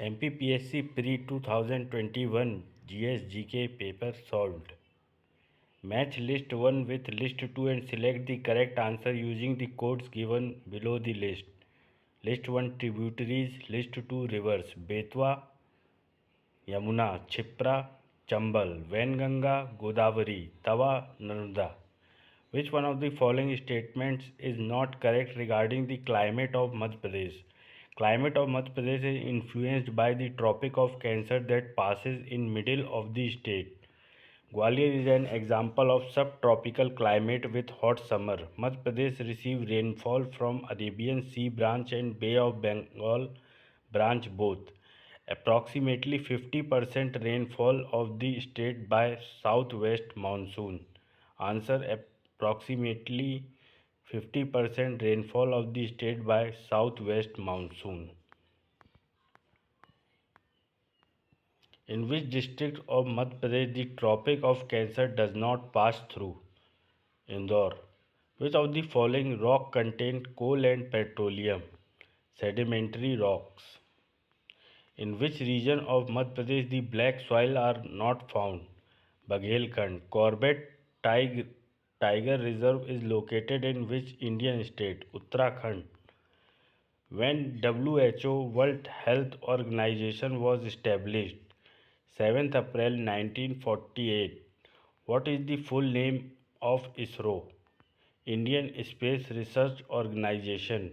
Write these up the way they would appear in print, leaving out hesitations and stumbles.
MPPSC Pre 2021 GS GK paper solved. Match list 1 with list 2 and select the correct answer using the codes given below the list. List 1 tributaries, list 2 rivers: Betwa, Yamuna, Chipra, Chambal, Venganga, Godavari, Tawa, Narmada. Which one of the following statements is not correct regarding the climate of Madhya Pradesh? Climate of Madhya Pradesh is influenced by the Tropic of Cancer that passes in middle of the state. Gwalior is an example of subtropical climate with hot summer. Madhya Pradesh receives rainfall from Arabian Sea branch and Bay of Bengal branch both. Approximately 50% rainfall of the state by southwest monsoon. Answer: approximately 50% rainfall of the state by southwest monsoon. In which district of Madhya Pradesh the Tropic of Cancer does not pass through? Indore. Which of the following rock contain coal and petroleum? Sedimentary rocks. In which region of Madhya Pradesh the black soil are not found? Baghelkhand. Corbett Tiger Reserve is located in which Indian state? Uttarakhand. When WHO World Health Organization was established? 7th April 1948. What is the full name of ISRO? Indian Space Research Organization.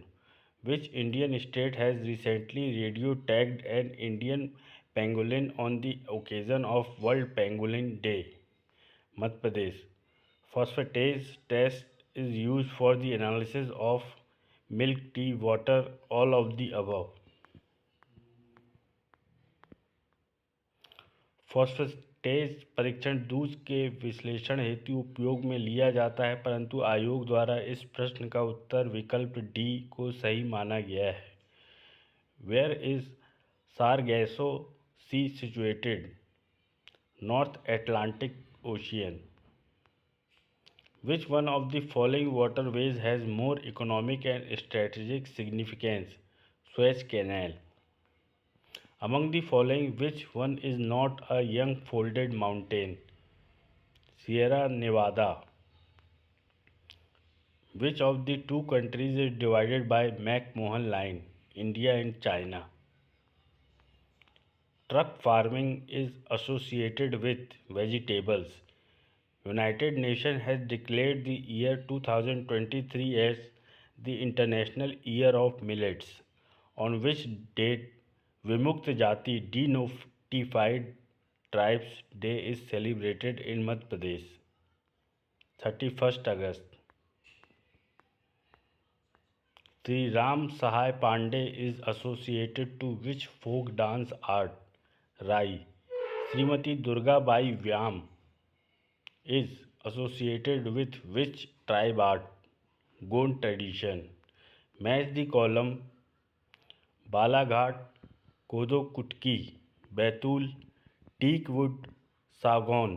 Which Indian state has recently radio tagged an Indian pangolin on the occasion of World Pangolin Day? Madhya Pradesh. Phosphatase test is used for the analysis of milk, tea, water, all of the above. Phosphatase परीक्षण दूध के विश्लेषण हेतु उपयोग में लिया जाता है, परंतु आयोग द्वारा इस प्रश्न का उत्तर विकल्प डी को सही माना गया है। Where is Sargasso Sea situated? North Atlantic Ocean. Which one of the following waterways has more economic and strategic significance? Suez Canal. Among the following, which one is not a young folded mountain? Sierra Nevada. Which of the two countries is divided by McMahon Line? India and China. Truck farming is associated with vegetables. United Nations has declared the year 2023 as the International Year of Millets. On which date Vimukta Jati denotified tribes day is celebrated in Madhya Pradesh? 31 August. Shri Ram Sahay Pandey is associated to which folk dance art? Rai. Shrimati Durgabai Vyam is associated with which tribe art? Gond tradition. Match the column: Balaghat, Kodo Kutki, Betul, teakwood, sagaun,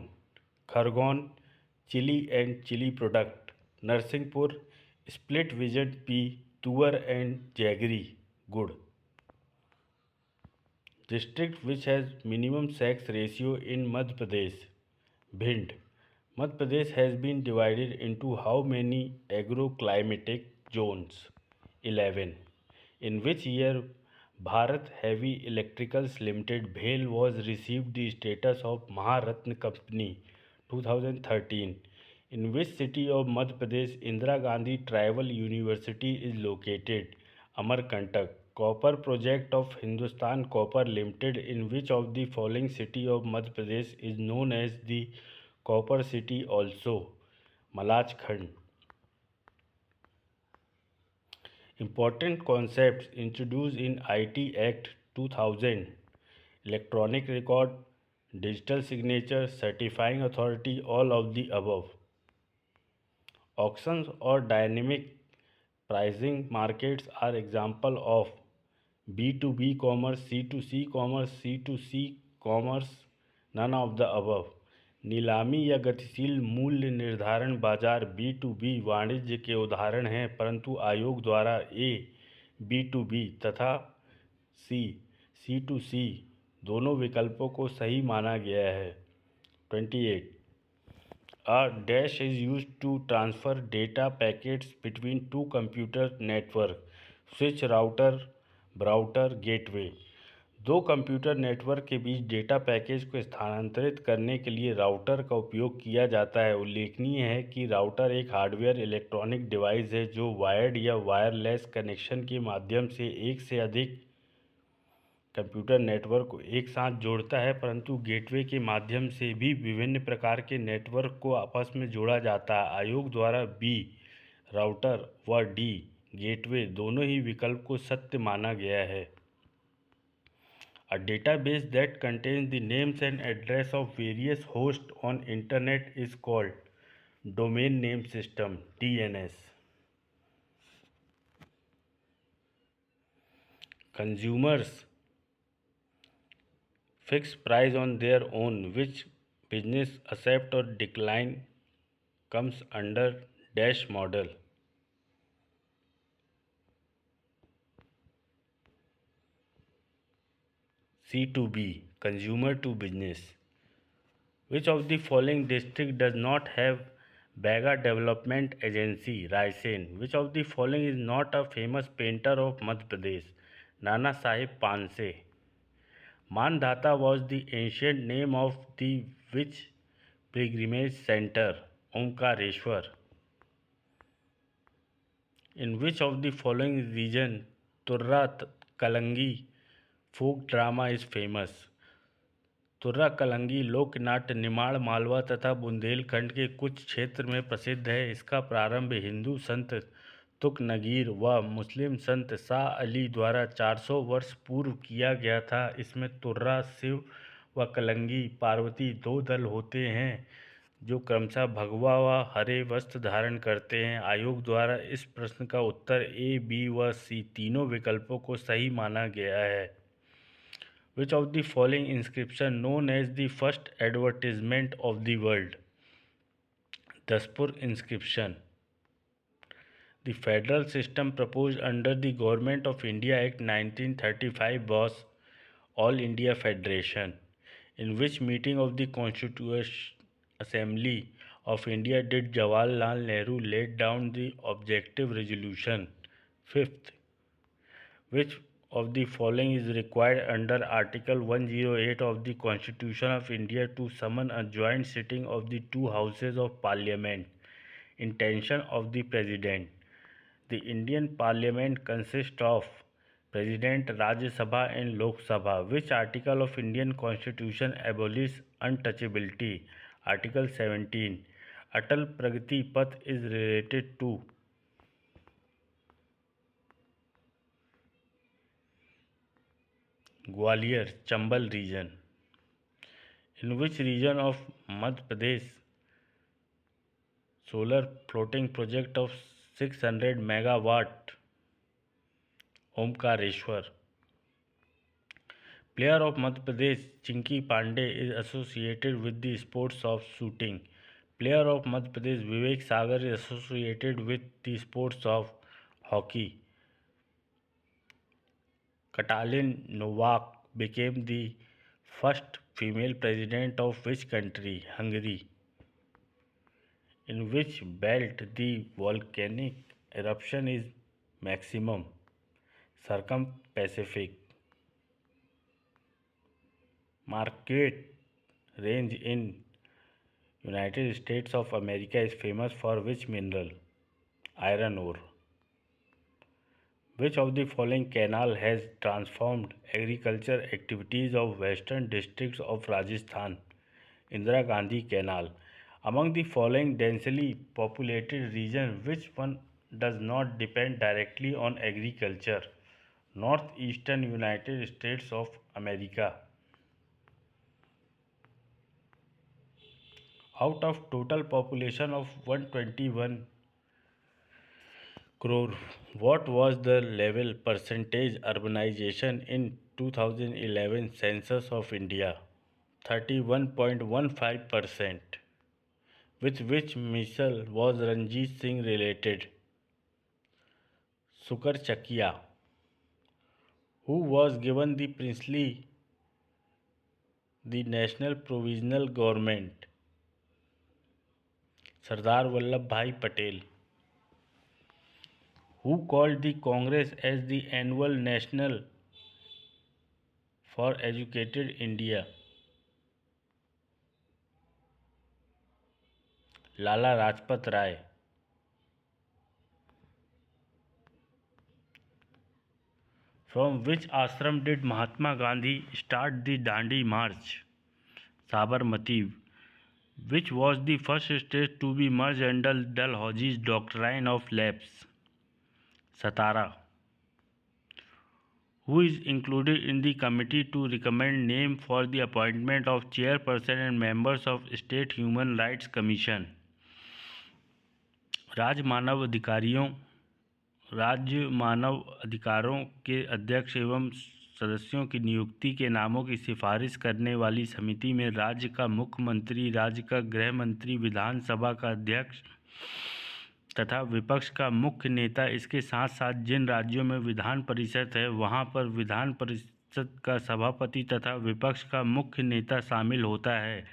Khargone, chilli and chilli product, Narsinghpur, split vision pea, tuar and jaggery gur. District which has minimum sex ratio in Madhya Pradesh? Bhind. Madhya Pradesh has been divided into how many agro climatic zones? 11. In which year Bharat Heavy Electricals Limited BHEL was received the status of Maharatna Company? 2013. In which city of Madhya Pradesh Indira Gandhi Tribal University is located? Amarkantak. Copper project of Hindustan Copper Limited in which of the following city of Madhya Pradesh is known as the Copper City also? Malachkhand. Important concepts introduced in IT Act 2000: electronic record, digital signature, certifying authority, all of the above. Auctions or dynamic pricing markets are example of B2B commerce, C2C commerce, C2C commerce, none of the above. नीलामी या गतिशील मूल्य निर्धारण बाजार B2B वाणिज्य के उदाहरण हैं, परंतु आयोग द्वारा A B2B तथा C C2C दोनों विकल्पों को सही माना गया है। 28. A dash is used to transfer data packets between two computer network, switch, router, gateway. दो कंप्यूटर नेटवर्क के बीच डेटा पैकेज को स्थानांतरित करने के लिए राउटर का उपयोग किया जाता है। उल्लेखनीय है कि राउटर एक हार्डवेयर इलेक्ट्रॉनिक डिवाइस है जो वायर्ड या वायरलेस कनेक्शन के माध्यम से एक से अधिक कंप्यूटर नेटवर्क को एक साथ जोड़ता है, परंतु गेटवे के माध्यम से भी विभिन्न प्रकार के नेटवर्क को आपस में जोड़ा जाता है। आयोग द्वारा बी राउटर व डी गेटवे दोनों ही विकल्प को सत्य माना गया है। A database that contains the names and address of various hosts on internet is called domain name system, DNS. Consumers fix price on their own. Which business accept or decline comes under dash model? C2B, consumer to business. Which of the following district does not have Bega Development Agency, Raisen? Which of the following is not a famous painter of Madhya Pradesh? Nana Sahib Panse. Mandhata was the ancient name of the which pilgrimage center? Omkareshwar. In which of the following region Turra Kalangi folk drama is famous? तुर्रा कलंगी लोक नाट्य निमाड़ मालवा तथा बुंदेलखंड के कुछ क्षेत्र में प्रसिद्ध है। इसका प्रारंभ हिंदू संत तुकनगीर व मुस्लिम संत शाह अली द्वारा 400 वर्ष पूर्व किया गया था। इसमें तुर्रा शिव व कलंगी पार्वती दो दल होते हैं जो क्रमशः भगवा व हरे वस्त्र धारण करते हैं। आयोग द्वारा इस प्रश्न का उत्तर ए, बी व सी तीनों विकल्पों को सही माना गया है। Which of the following inscription known as the first advertisement of the world? Daspur inscription. The federal system proposed under the Government of India Act 1935 was All India Federation. In which meeting of the Constituent Assembly of India did Jawaharlal Nehru laid down the objective resolution? Fifth. Which of the following is required under Article 108 of the Constitution of India to summon a joint sitting of the two houses of Parliament? Intention of the President. The Indian Parliament consists of President, Rajya Sabha and Lok Sabha. Which article of Indian Constitution abolishes untouchability? Article 17. Atal Pragati Path is related to Gwalior, Chambal region. In which region of Madhya Pradesh solar floating project of 600 megawatt? Omkareshwar. Player of Madhya Pradesh Chinky Pandey is associated with the sports of shooting. Player of Madhya Pradesh Vivek Sagar is associated with the sports of hockey. Katalin Novak became the first female president of which country? Hungary. In which belt the volcanic eruption is maximum? Circum-Pacific. Marquette Range in United States of America is famous for which mineral? Iron ore. Which of the following canal has transformed agriculture activities of western districts of Rajasthan? Indira Gandhi Canal. Among the following densely populated regions, which one does not depend directly on agriculture? Northeastern United States of America. Out of total population of 121 crore, what was the level percentage urbanization in 2011 census of India? 31.15%. With which missile was Ranjit Singh related? Sukar Chakia. who was given the princely the National Provisional Government? Sardar Vallabhbhai Patel. Who called the Congress as the annual National for Educated India? Lala Rajpat Rai. From which ashram did Mahatma Gandhi start the Dandi March? Sabarmati. Which was the first state to be merged under Dalhousie's doctrine of lapse? Satara. Who is included in the committee to recommend name for the appointment of chairperson and members of State Human Rights Commission? राज्य मानव अधिकारों के अध्यक्ष एवं सदस्यों की नियुक्ति के नामों की सिफारिश करने वाली समिति में राज्य का मुख्यमंत्री, राज्य का गृह मंत्री, विधानसभा का अध्यक्ष तथा विपक्ष का मुख्य नेता, इसके साथ साथ जिन राज्यों में विधान परिषद है वहां पर विधान परिषद का सभापति तथा विपक्ष का मुख्य नेता शामिल होता है।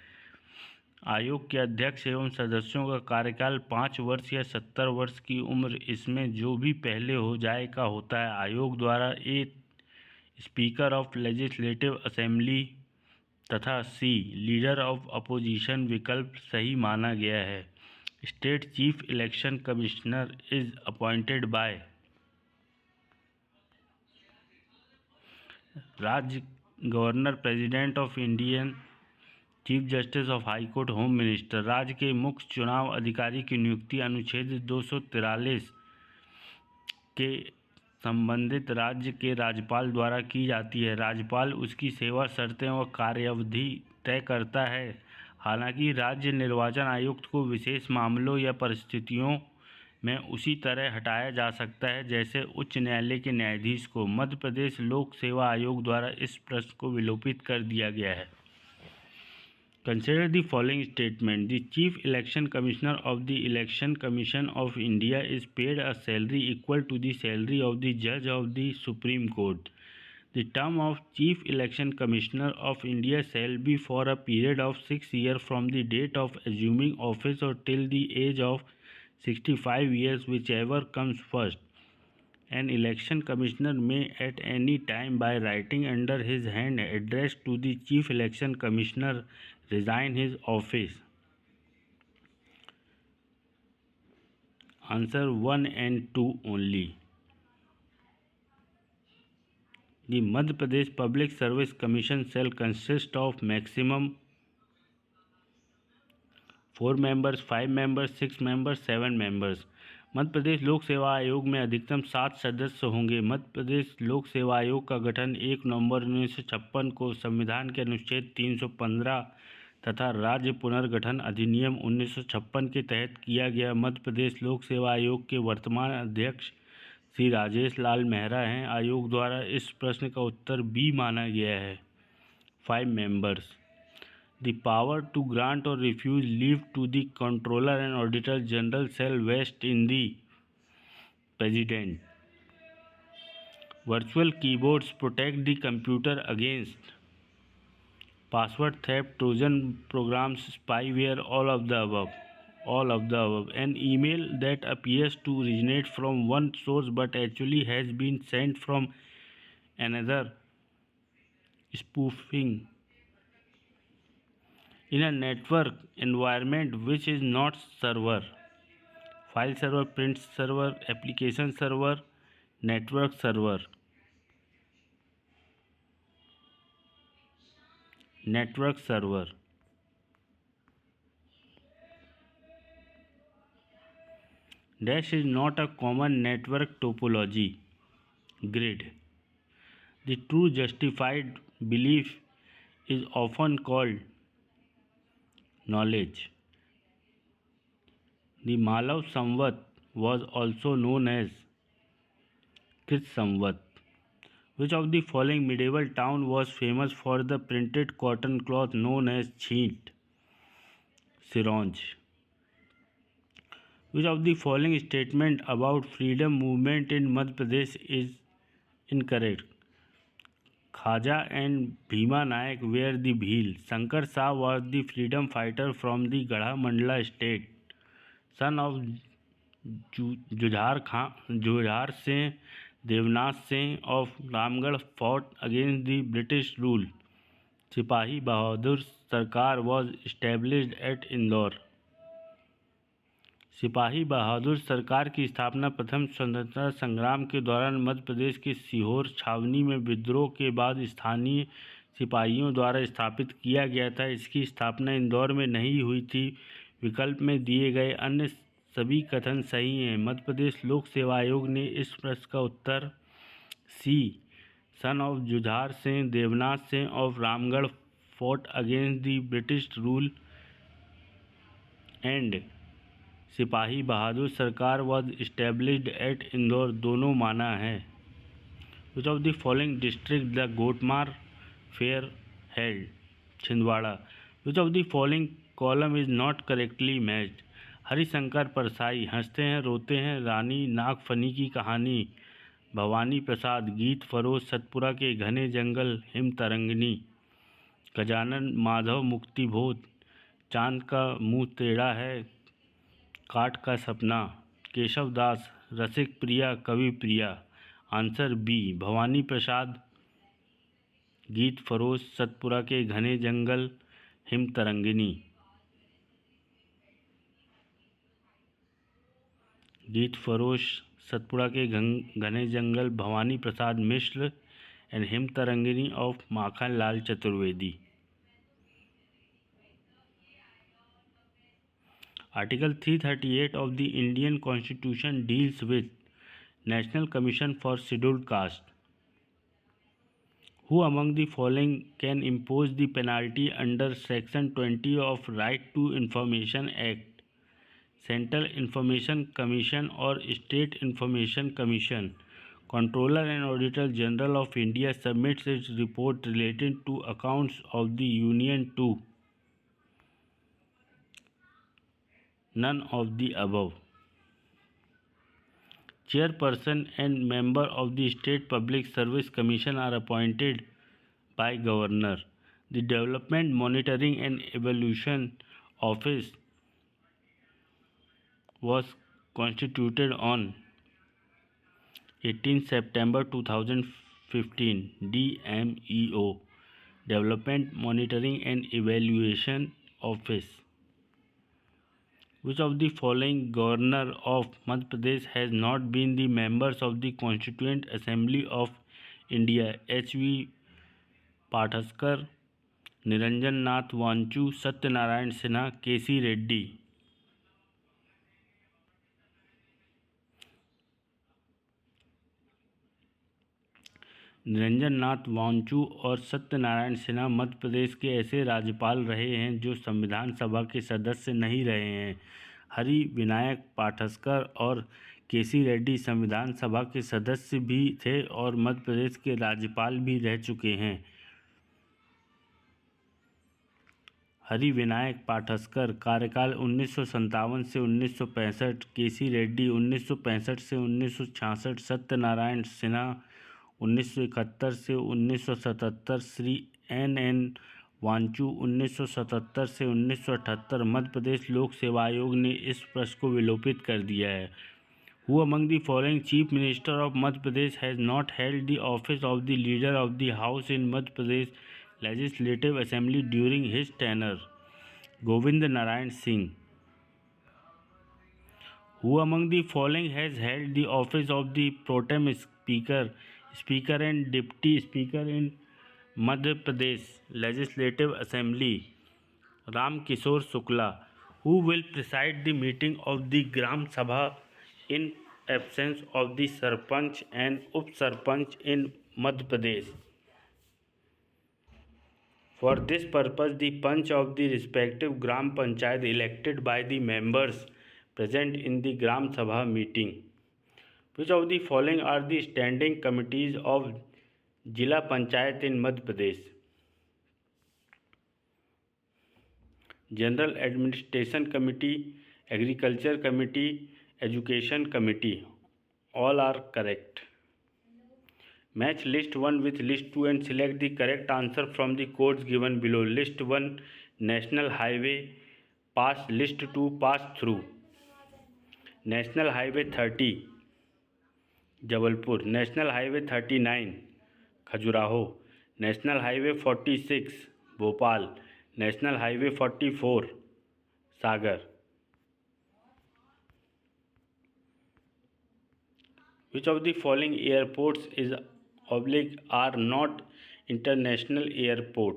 आयोग के अध्यक्ष एवं सदस्यों का कार्यकाल 5 वर्ष या 70 वर्ष की उम्र, इसमें जो भी पहले हो जाए का होता है। आयोग द्वारा a speaker of legislative assembly तथा सी लीडर ऑफ अपोजिशन विकल्प सही माना गया है। State chief election commissioner is appointed by राज्य governor, president of Indian, chief justice of high court, home minister. राज्य के मुख्य चुनाव अधिकारी की नियुक्ति अनुच्छेद 243 के संबंधित राज्य के राज्यपाल द्वारा की जाती है। राज्यपाल उसकी सेवा शर्तें और कार्यावधि तय करता है। हालांकि राज्य निर्वाचन आयुक्त को विशेष मामलों या परिस्थितियों में उसी तरह हटाया जा सकता है जैसे उच्च न्यायालय के न्यायाधीश को। मध्य प्रदेश लोक सेवा आयोग द्वारा इस प्रश्न को विलोपित कर दिया गया है। Consider the following statement. The Chief Election Commissioner of the Election Commission of India is paid a salary equal to the salary of the Judge of the Supreme Court. The term of Chief Election Commissioner of India shall be for a period of 6 years from the date of assuming office or till the age of 65 years, whichever comes first. An election commissioner may at any time by writing under his hand address to the Chief Election Commissioner resign his office. Answer 1 and 2 only. The Madhya Pradesh Public Service Commission shall consist of maximum 4 members, 5 members, 6 members, 7 members. Madhya Pradesh लोक सेवा आयोग में अधिकतम 7 सदस्य होंगे। मध्य प्रदेश लोक सेवा आयोग का गठन 1 नवंबर 1956 को संविधान के अनुच्छेद 315 तथा राज्य पुनर्गठन अधिनियम 1956 के तहत किया गया। मध्य प्रदेश लोक सेवा आयोग के वर्तमान अध्यक्ष श्री राजेश लाल मेहरा हैं। आयोग द्वारा इस प्रश्न का उत्तर बी माना गया है। 5 members. The power to grant or refuse leave to the Comptroller and Auditor General shall vest in the President. Virtual keyboards protect the computer against password theft, Trojan programs, spyware, all of the above. All of the above. An email that appears to originate from one source but actually has been sent from another. Spoofing. In a network environment which is not server, file server, print server, application server, network server. Network server. Dash is not a common network topology. Grid. The true justified belief is often called knowledge. The Malav Samvat was also known as Krit Samvat. Which of the following medieval town was famous for the printed cotton cloth known as Cheent? Sironj. Which of the following statement about freedom movement in Madhya Pradesh is incorrect? Khaja and Bhima Nayak were the Bhil. Shankar Shah was the freedom fighter from the Gadha Mandla state, son of Jujhar Singh. Devnath Singh of Ramgarh fought against the British rule. Sipahi Bahadur Sarkar was established at Indore. सिपाही बहादुर सरकार की स्थापना प्रथम स्वतंत्रता संग्राम के दौरान मध्य प्रदेश के सीहोर छावनी में विद्रोह के बाद स्थानीय सिपाहियों द्वारा स्थापित किया गया था। इसकी स्थापना इंदौर में नहीं हुई थी। विकल्प में दिए गए अन्य सभी कथन सही हैं। मध्य प्रदेश लोक सेवा आयोग ने इस प्रश्न का उत्तर C, son of Jujhar Singh Devnath Singh of Ramgarh fought against the British rule and सिपाही बहादुर सरकार वॉज इस्टेब्लिश्ड एट इंदौर दोनों माना है। Which of the following district the Gotmar fair held? Chhindwara. Which of the following column is not correctly matched? Harishankar Parsai, हंसते हैं रोते हैं रानी, नागफनी की कहानी, भवानी प्रसाद, गीत फरोज, सतपुरा के घने जंगल, हिम तरंगिनी, गजानन माधव मुक्तिबोध, चांद का मुंह टेढ़ा है, काट का सपना, केशव दास, रसिक प्रिया, कवि प्रिया। आंसर बी, भवानी प्रसाद, गीत फरोश, सतपुरा के घने जंगल, हिम तरंगिनी। गीत फरोश, सतपुरा के घने जंगल, Bhawani Prasad Mishra and Him Tarangini of Makhan Lal Chaturvedi. Article 338 of the Indian Constitution deals with National Commission for Scheduled Caste. Who among the following can impose the penalty under Section 20 of Right to Information Act? Central Information Commission or State Information Commission. Comptroller and Auditor General of India submits its report relating to accounts of the Union to none of the above. Chairperson and member of the State Public Service Commission are appointed by Governor. The Development Monitoring and Evaluation Office was constituted on 18 September 2015. DMEO, Development Monitoring and Evaluation Office. Which of the following Governor of Madhya Pradesh has not been the members of the Constituent Assembly of India? H.V. Pathaskar, Niranjan Nath Vanchu, Satyanarayan Sinha, K.C. Reddy. Niranjan Nath Wanchoo और सत्यनारायण सिन्हा मध्य प्रदेश के ऐसे राज्यपाल रहे हैं जो संविधान सभा के सदस्य नहीं रहे हैं। हरि विनायक पाठस्कर और केसी रेड्डी संविधान सभा के सदस्य भी थे और मध्य प्रदेश के राज्यपाल भी रह चुके हैं। हरि विनायक पाठस्कर कार्यकाल 1957 से 1965, केसी रेड्डी 1965 से 1966, सत्यनारायण सिन्हा 1971 से 1977, श्री एन वांचू 1977 से 1978। मध्य प्रदेश लोक सेवा आयोग ने इस प्रश्न को विलोपित कर दिया है। Who among the following chief minister of Madhya Pradesh has not held the office of the leader of the house in Madhya Pradesh legislative assembly during his tenure? Govind Narayan Singh. Who among the following has held the office of the pro tem speaker and deputy speaker in Madhya Pradesh Legislative Assembly? Ram Kishore Shukla. Who will preside the meeting of the Gram Sabha in absence of the Sarpanch and Up Sarpanch in Madhya Pradesh? For this purpose, the Panch of the respective Gram Panchayat elected by the members present in the Gram Sabha meeting. Which of the following are the standing committees of Jila Panchayat in Madhya Pradesh? General Administration Committee, Agriculture Committee, Education Committee. All are correct. Match list 1 with list 2 and select the correct answer from the codes given below. List 1 National Highway pass, list 2 pass through. National Highway 30 Jabalpur, National Highway 39 Khajuraho, National Highway 46 Bhopal, National Highway 44 Sagar. Which of the following airports is are not international airport?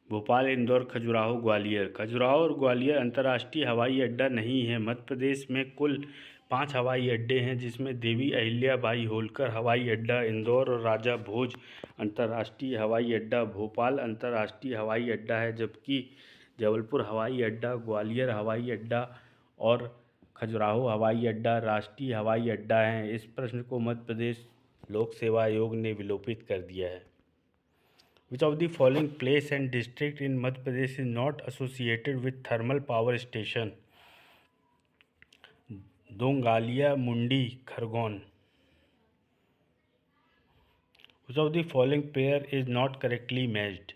Bhopal, Indore, Khajuraho, Gwalior. Khajuraho और ग्वालियर अंतर्राष्ट्रीय हवाई अड्डा नहीं है. मध्य प्रदेश में कुल 5 हवाई अड्डे हैं, जिसमें देवी अहिल्याबाई होलकर हवाई अड्डा, इंदौर और राजा भोज अंतर्राष्ट्रीय हवाई अड्डा, भोपाल अंतर्राष्ट्रीय हवाई अड्डा है, जबकि जबलपुर हवाई अड्डा, ग्वालियर हवाई अड्डा और खजुराहो हवाई अड्डा राष्ट्रीय हवाई अड्डा हैं. इस प्रश्न को मध्य प्रदेश लोक सेवा आयोग ने विलोपित कर दिया है. Which of the following place and district in Madhya Pradesh is not associated with thermal power station? Dongalia, Mundi, Khargone. Which of the following pair is not correctly matched?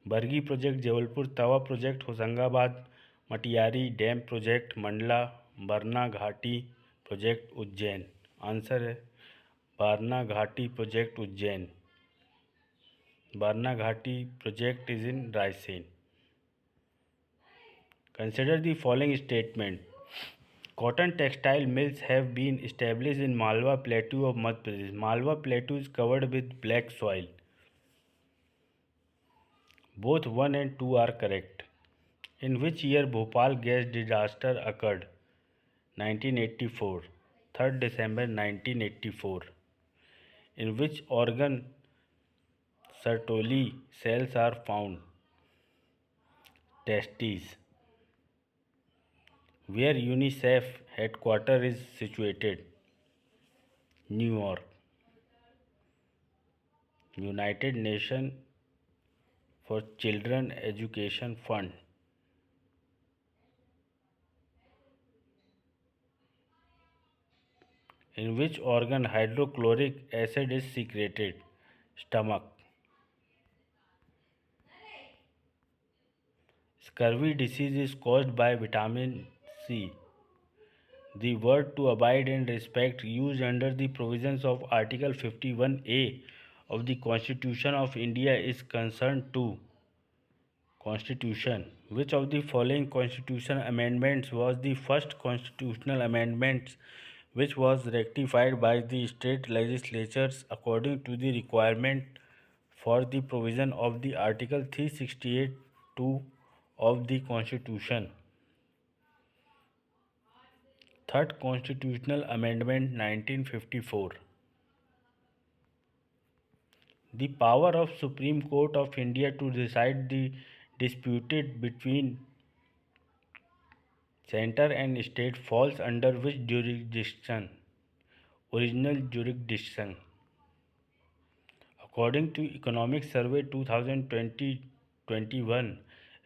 Bargi project Jabalpur, Tawa project Hoshangabad, Matiyari dam project Mandla, Barna Ghati project Ujjain. Answer है Barna Ghati project Ujjain. Barna Ghati project is in Raisen. Consider the following statement. Cotton textile mills have been established in Malwa Plateau of Madhya Pradesh. Malwa Plateau is covered with black soil. Both 1 and 2 are correct. In which year Bhopal gas disaster occurred? 1984. 3rd December 1984. In which organ Sertoli cells are found? Testes. Where UNICEF headquarters is situated? New York. United Nations for Children Education Fund. In which organ hydrochloric acid is secreted? Stomach. Scurvy disease is caused by vitamin C. The word to abide and respect used under the provisions of Article 51A of the Constitution of India is concerned to Constitution. Which of the following constitutional amendments was the first constitutional amendment which was ratified by the state legislatures according to the requirement for the provision of the Article 368(2) of the Constitution? Third Constitutional Amendment 1954. The power of Supreme Court of India to decide the disputed between Centre and State falls under which jurisdiction? Original jurisdiction. According to Economic Survey 2020-21,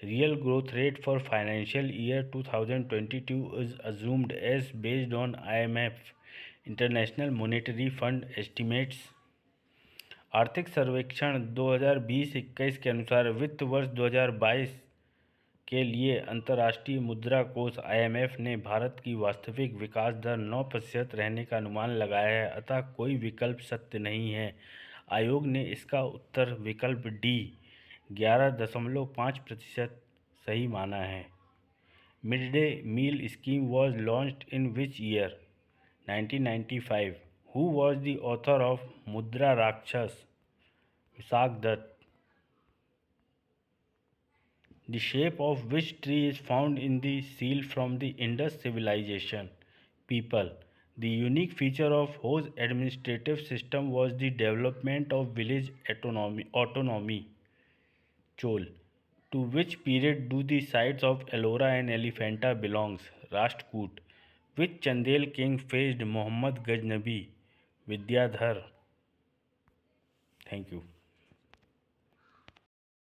real growth rate for financial year 2022 is assumed as based on IMF International Monetary Fund estimates. आर्थिक सर्वेक्षण 2020-21 के अनुसार वित्त वर्ष 2022 के लिए अंतर्राष्ट्रीय मुद्रा कोष IMF ने भारत की वास्तविक विकास दर 9% रहने का अनुमान लगाया है, अतः कोई विकल्प सत्य नहीं है. आयोग ने इसका उत्तर विकल्प डी 11.5% सही माना है. Mid day meal scheme was launched in which year? 1995. Who was the author of Mudra Rakshas? Visak Dutt. The shape of which tree is found in the seal from the Indus civilization? People. The unique feature of whose administrative system was the development of village autonomy? Chol. To which period do the sites of Ellora and Elephanta belongs? Rashtrakoot. Which Chandel king faced Muhammad Ghaznavi? Vidyadhar. Thank you.